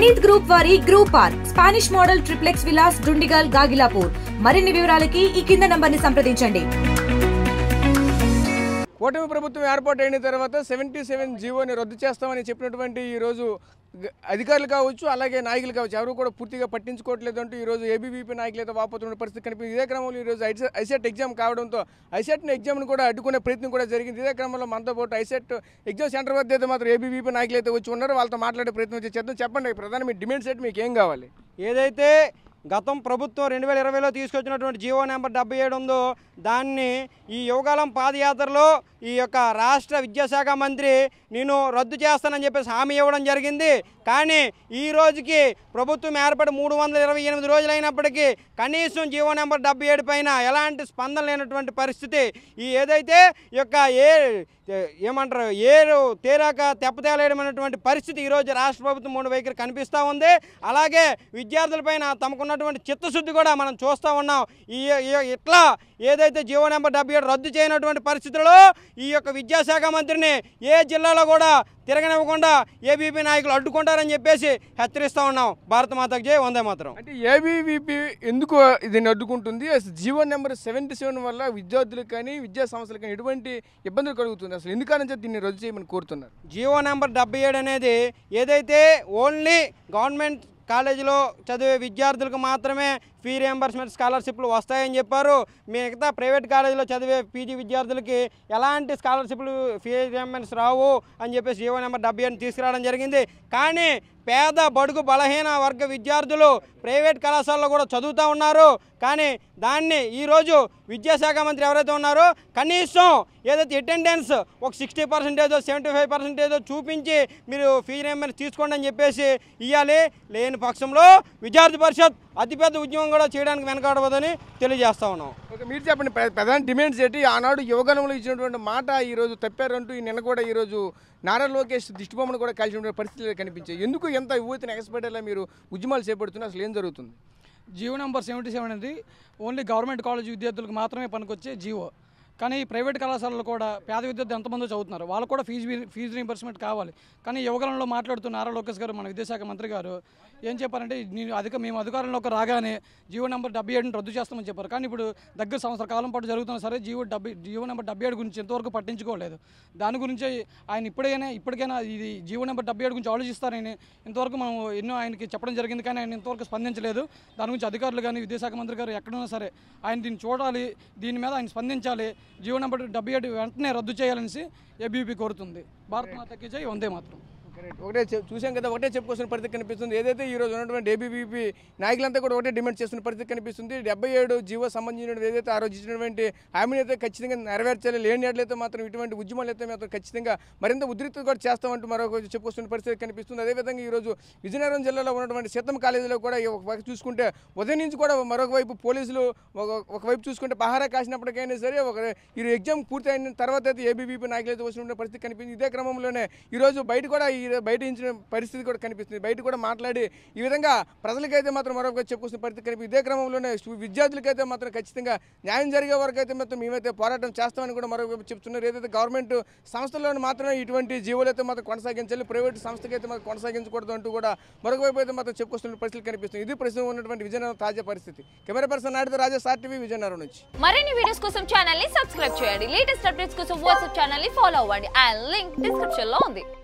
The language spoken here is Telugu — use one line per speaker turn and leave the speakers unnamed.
ప్రణీత్ గ్రూప్ వారి group park Spanish model triplex Vilas Dundigal Gagillapur. మరిన్ని వివరాలకి ఈ కింద నంబర్ని సంప్రదించండి.
కూటమి ప్రభుత్వం ఏర్పాటైన తర్వాత 77 జీవోని రద్దు చేస్తామని చెప్పినటువంటి ఈరోజు అధికారులు కావచ్చు, అలాగే నాయకులు కావచ్చు, ఎవరు కూడా పూర్తిగా పట్టించుకోవట్లేదు అంటూ ఈరోజు ఏబీవీపీ నాయకులు అయితే వాపోతున్న పరిస్థితి కనిపించింది. ఇదే క్రమంలో ఈరోజు ఐసెట్ ఎగ్జామ్ కావడంతో ఐసెట్ ఎగ్జామ్ను కూడా అడ్డుకునే ప్రయత్నం కూడా జరిగింది. ఇదే క్రమంలో మనతో పాటు ఐసెట్ ఎగ్జామ్ సెంటర్ వద్ద అయితే మాత్రం ఏబీవీపీ నాయకులు అయితే వచ్చి ఉన్నారు. వాళ్ళతో మాట్లాడే ప్రయత్నం చేద్దాం. చెప్పండి, ప్రధాన మీ డిమాండ్ సెట్ మీకు ఏం కావాలి?
ఏదైతే గతం ప్రభుత్వం 2020లో తీసుకొచ్చినటువంటి జీవో నెంబర్ 77 ఉందో దాన్ని ఈ యువకాలం పాదయాత్రలో ఈ యొక్క రాష్ట్ర విద్యాశాఖ మంత్రి నేను రద్దు చేస్తానని చెప్పేసి హామీ ఇవ్వడం జరిగింది. కానీ ఈ రోజుకి ప్రభుత్వం ఏర్పడి 328 రోజులైనప్పటికీ కనీసం జీవో నెంబర్ 77 పైన ఎలాంటి స్పందన లేనటువంటి పరిస్థితి. ఈ ఏదైతే ఈ యొక్క ఏమంటారు ఏరు తేరాక తెప్పతేలేయడమైనటువంటి పరిస్థితి ఈరోజు రాష్ట్ర ప్రభుత్వం మూడు వైఖరి కనిపిస్తూ ఉంది. అలాగే విద్యార్థులపైన తమకున్నటువంటి చిత్తశుద్ధి కూడా మనం చూస్తూ ఉన్నాం. ఇట్లా ఏదైతే జీవో నెంబర్ 77 రద్దు చేయనటువంటి పరిస్థితుల్లో ఈ యొక్క విద్యాశాఖ మంత్రిని ఏ జిల్లాలో కూడా తిరగనివ్వకుండా ఏబీవీపీ నాయకులు అడ్డుకుంటారని చెప్పేసి హెచ్చరిస్తూ ఉన్నాం. భారత మాతకు జై, వందే మాతరం.
అంటే ఏబీవీపీ ఎందుకు దీన్ని అడ్డుకుంటుంది? అసలు జీవో నెంబర్ 77 వల్ల విద్యార్థులకు కానీ విద్యా సంస్థలకు కానీ ఎటువంటి ఇబ్బందులు కలుగుతుంది? అసలు ఎందుకని దీన్ని రద్దు చేయమని కోరుతున్నారు?
జీవో నెంబర్ 77 అనేది ఏదైతే ఓన్లీ గవర్నమెంట్ కాలేజీలో చదివే విద్యార్థులకు మాత్రమే ఫీ రియంబర్స్మెంట్ స్కాలర్షిప్లు వస్తాయని చెప్పారు. మిగతా ప్రైవేట్ కాలేజీలో చదివే పీజీ విద్యార్థులకి ఎలాంటి స్కాలర్షిప్లు ఫీ రియంబర్స్ రావు అని చెప్పేసి జీవో నెంబర్ 77 తీసుకురావడం జరిగింది. కానీ పేద బడుగు బలహీన వర్గ విద్యార్థులు ప్రైవేట్ కళాశాలలో కూడా చదువుతూ ఉన్నారు. కానీ దాన్ని ఈరోజు విద్యాశాఖ మంత్రి ఎవరైతే ఉన్నారో కనీసం ఏదైతే అటెండెన్స్ ఒక 60% 75% చూపించి మీరు ఫీ రియంబర్స్ తీసుకోండి అని చెప్పేసి ఇవ్వాలి. లేని పక్షంలో విద్యార్థి పరిషత్ అతిపెద్ద ఉద్యమం కూడా చేయడానికి వెనకాడవద్దని తెలియజేస్తా ఉన్నాం.
ఓకే, మీరు చెప్పండి, ప్రధాన డిమాండ్స్ ఏంటి? ఆనాడు యువగణంలో ఇచ్చినటువంటి మాట ఈరోజు తప్పారంటూ నిన్న కూడా ఈరోజు నారా లోకేష్ దిష్టిబొమ్మను కూడా కలిసినటువంటి పరిస్థితులు కనిపించాయి. ఎందుకు ఎంత యువతని ఎక్స్పెక్టేలా మీరు ఉద్యమాలు చేపడుతున్నారు? అసలు ఏం జరుగుతుంది?
జీవో నెంబర్ 77 అనేది ఓన్లీ గవర్నమెంట్ కాలేజ్ విద్యార్థులకు మాత్రమే పనికొచ్చే జీవో. కానీ ప్రైవేట్ కళాశాలలో కూడా పేద విద్యార్థులు ఎంతమందో చదువుతున్నారు, వాళ్ళు కూడా ఫీజు రీయింబర్స్మెంట్ కావాలి. కానీ యువగలంలో మాట్లాడుతున్న నారా లోకేష్ గారు, మన విద్యాశాఖ మంత్రి గారు ఏం చెప్పారంటే మేము అధికారంలోకి రాగానే జీవో నెంబర్ 77 రద్దు చేస్తామని చెప్పారు. కానీ ఇప్పుడు దగ్గర సంవత్సర కాలం పాటు జరుగుతున్నా సరే జీవో నెంబర్ 77 గురించి ఎంతవరకు పట్టించుకోలేదు. దాని గురించి ఆయన ఇప్పటికైనా ఇది జీవో నెంబర్ 77 గురించి ఆలోచిస్తారని ఇంతవరకు మనం ఎన్నో ఆయనకి చెప్పడం జరిగింది. కానీ ఆయన ఇంతవరకు స్పందించలేదు. దాని గురించి అధికారులు కానీ విద్యాశాఖ మంత్రి గారు ఎక్కడున్నా సరే ఆయన దీన్ని చూడాలి, దీని మీద ఆయన స్పందించాలి. జీవో నెంబర్ 77 వెంటనే రద్దు చేయాలనేసి ఏబీవీపీ కోరుతుంది. భారత మాతకి జై, వందే మాతరం.
ఒకటే చూసాం కదా, ఒకటే చెప్పుకోవాల్సిన పరిస్థితి కనిపిస్తుంది. ఏదైతే ఈరోజు ఉన్నటువంటి ఏబీవీపీ నాయకులంతా కూడా ఒకటే డిమాండ్ చేస్తున్న పరిస్థితి కనిపిస్తుంది. 77 జీవో సంబంధించిన ఏదైతే ఆ రోజు ఇచ్చినటువంటి హామీని అయితే ఖచ్చితంగా నెరవేర్చాలి. లేని ఏట్లయితే మాత్రం ఇటువంటి ఉద్యమాలు అయితే మాత్రం ఖచ్చితంగా మరింత ఉధృతి కూడా చేస్తామంటూ మరొక చెప్పుకొస్తున్న పరిస్థితి కనిపిస్తుంది. అదేవిధంగా ఈరోజు విజయనగరం జిల్లాలో ఉన్నటువంటి సీతం కాలేజీలో కూడా ఒకవైపు చూసుకుంటే ఉదయం నుంచి కూడా మరొక వైపు పోలీసులు ఒకవైపు చూసుకుంటే పహారా కాసినప్పటికైనా సరే ఈ ఎగ్జామ్ పూర్తి అయిన తర్వాత అయితే ఏబీవీపీ నాయకులు అయితే వస్తున్న పరిస్థితి కనిపించింది. ఇదే క్రమంలోనే ఈరోజు బయట ఇచ్చిన పరిస్థితి కూడా కనిపిస్తుంది. బయట కూడా మాట్లాడి ఈ విధంగా ప్రజలకైతే మాత్రం మరొక చెప్పుకొస్తున్న పరిస్థితి కనిపిస్తుంది. ఇదే క్రమంలోనే విద్యార్థులకైతే మాత్రం ఖచ్చితంగా న్యాయం జరిగే వరకు అయితే మాత్రం మేమైతే పోరాటం చేస్తామని కూడా మరొక చెప్తున్నారు. ఏదైతే గవర్నమెంట్ సంస్థల్లోనే మాత్రమే ఇటువంటి జీవోలు అయితే మాత్రం కొనసాగించాలి, ప్రైవేట్ సంస్థకైతే మాత్రం కొనసాగించకూడదు అంటూ కూడా మరొక వైపు అయితే మాత్రం చెప్పుకొస్తున్న పరిస్థితి కనిపిస్తుంది. ఇది ప్రస్తుతం ఉన్నటువంటి విజయనగరం తాజా పరిస్థితి. కెమెరా పర్సన్ నాయుడుతో రాజా, సార్టీవీ, విజయనగరం నుంచి.
మరిన్ని వీడియోస్ కోసం ఛానల్ ని సబ్స్క్రైబ్ చేయండి. లేటెస్ట్ అప్డేట్స్ కోసం వాట్సాప్ ఛానల్ ని ఫాలో అవ్వండి. ఆ లింక్ డిస్క్రిప్షన్ లో ఉంది.